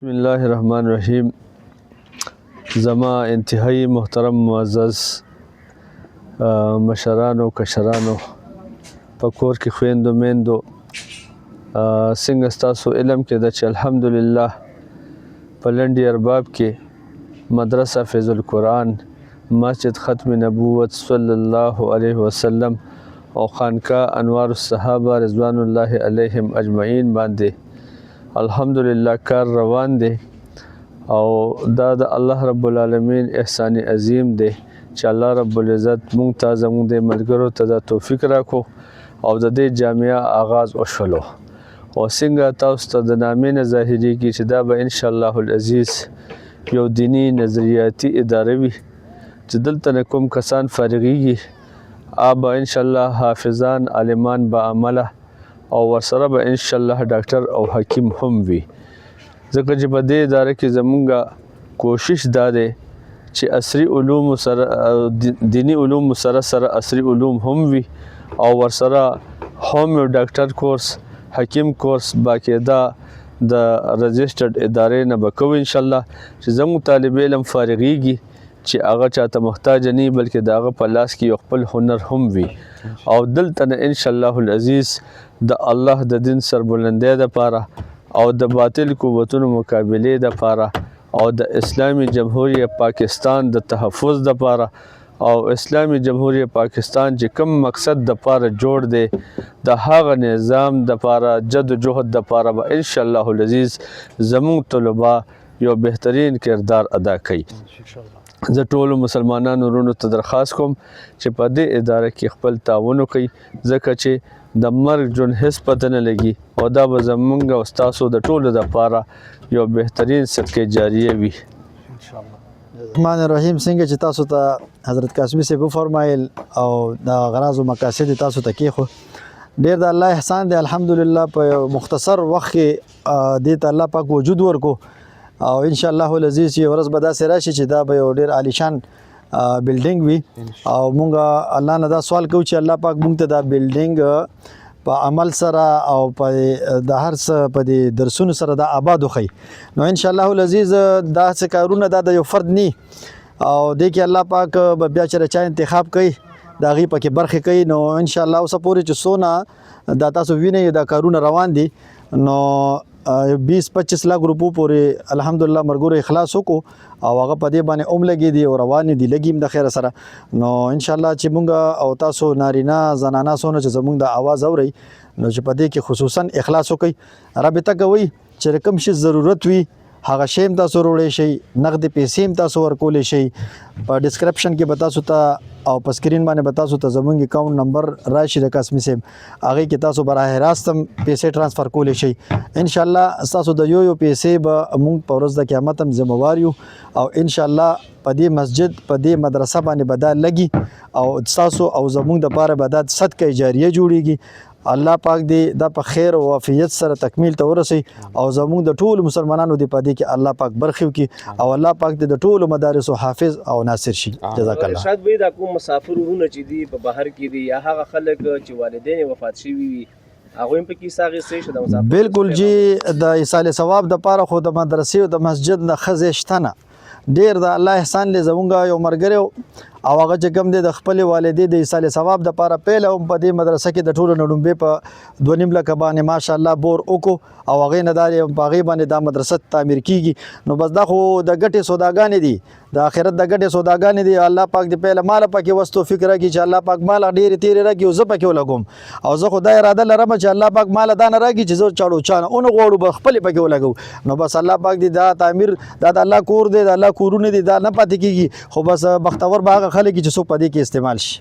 بسم الله الرحمن الرحیم. زما انتهایی محترم معزز مشرانو کشرانو په کور کې خویندو میندو څنګه ستاسو علم کې ده چې الحمدلله په لنډي ارباب کې مدرسه فیض القرآن، مسجد ختم نبوت صلی الله علیه وسلم او خانقاه انوار الصحابه رضوان الله علیهم اجمعین باندې الحمدلله کار روان دی او دا د الله رب العالمین احسان عظیم دی چې الله رب العزت مونږ ته زموږ د ملګرو ته دا توفیق راکړو او د دې جامعه آغاز وشولو او څنګه تاسو ته د نامې نه ظاهریږي چې دا به انشاءالله العزیز یو دینی نظریاتي اداره وي چې دلته نه کوم کسان فارغیږي به انشاءالله حافظان عالمان با عمله او ورسره به انشاءالله ډاکټر او حکیم هم وي. ځکه چې په دې اداره کې زمونږ کوشش دا دی چې عصري علوم سره دینی علوم سره عصري علوم هم وي او ورسره هم یو ډاکټر کورس حکیم کورس باقاعده د رجسټرډ ادارې نه به کوو انشاءالله چې زموږ طالب علم فارغیږي چې هغه چاته محتاج نه بلکې د هغه په لاس کې یو خپل هنر هم وي او دلته نه انشاءالله العزیز د الله د دین سربلندۍ دپاره او د باطل قوتونو مقابلې دپاره او د اسلامي جمهوریه پاکستان د تحفظ دپاره او اسلامي جمهوریه پاکستان چې کوم مقصد دپاره جوړ دی د هغه نظام دپاره جد و جهد دپاره به انشاءالله العزیز زموږ طلبا یو بهترین کردار ادا کوي. زه ټولو مسلمانانو وروڼو ته درخواست کوم چې په دې اداره کې خپل تعاون وکړئ ځکه چې د مرګ ژوند هېڅ پته نه لګي او دا به زمونږ او ستاسو د ټولو دپاره یو بهترین صدقې جاریه وي. الرحمن الرحیم. څنګه چې تاسو ته حضرت قاسمي صاحب وفرمایل او د غراض او مقاصد تاسو ته کېښو، ډېر د الله احسان دی. الحمدلله په مختصر وخت کې دې ته الله پاک وجود ورکو او انشاءالله العزیز یو ورځ به داسې راشي چې دا به یو ډېر عالیشان بلډینګ وي او مونږ الله نه دا سوال کوو چې الله پاک مونږ ته دا بلډینګ په عمل سره او په د هر څه په دې درسونو سره دا آباد وښي. نو انشاءالله العزیز داسې کارونه دا د یو فرد نی او دې کې الله پاک به بیا چې چا انتخاب کوي د هغې پکې برخې کوي. نو انشاءالله اوسه پورې چې څونه دا تاسو وینئ دا کارونه روان دي نو 20-25 لاک روپو پورې الحمدلله مرګورو اخلاص وکړو او هغه په دې باندې هم لګې دي او روانې دي لګي هم د خیره سره. نو انشاءالله چې مونږ او تاسو نارینه زنانه څونه چې زمونږ د اواز اورئ نو چې په دې کې خصوصا اخلاص وکړئ، رابطه کوئ چې کوم شي ضرورت وي هغه شی هم تاسو وروړی شئ، نغدې پیسې هم تاسو ورکولی شئ. په ډسکرپشن کې به تاسو ته او په سکرین باندې به تاسو ته زمونږ اکاونټ نمبر راشي د قاسمي صاحب، هغې کې تاسو براه راست هم پیسې ټرانسفر کولی شئ. انشاءالله ستاسو د یو پیسې به موږ په ورځ د قیامت هم ذمهوار یو او انشاءالله په دې مسجد په دې مدرسه باندې به دا لګي او ستاسو او زموږ دپاره به دا صدقه جاریه جوړیږي. الله پاک دې دا په خیر او عافیت سره تکمیل ته ورسوي او زموږ د ټولو مسلمانانو دې په دې کې الله پاک برخې وکړي او الله پاک دې د ټولو مدارسو حافظ او ناصر شي. جزاک الله. شاید به دا کوم مسافر ورونه چې دي په بهر کې دي یا هغه خلک چې والدین وفات شوي وي هغوی هم پکې حصه اخیستی شي د مسافر؟ بالکل جی، د ایصال ثواب دپاره خو د مدرسې او د مسجد نه ښځې شته نه. ډېر د الله احسان دی زمونږ یو ملګری او هغه چې کوم دی د خپلې والدې د ایصال ثواب دپاره پیل هم په دې مدرسه کې د ټولو نه لومبې په 2.5 لکه باندې ماشاءالله بور وکړو او هغې نه دا په هغې باندې دا مدرسه تعمیر کېږي. نو بس دا خو د ګټې سوداګانې دي، د آخرت د ګټې سوداګانې دي. الله پاک دې پیله ماله پکې وس توفیق راکړي چې الله پاک ماله ډېرې تېرې راکړي او زه پکې ولګوم او زه خو دا اراده لرم چې الله پاک ماله دا نه راکړي چې زه چاړو چانه ونه غواړو به خپلې پکې ولګو. نو بس الله پاک دې دا تعمیر دا د الله کور دی، د الله کورونه دي، دا نه پاتې کېږي خو بس بختور به هغه خلک چې څوک په دې کې استعمال شي.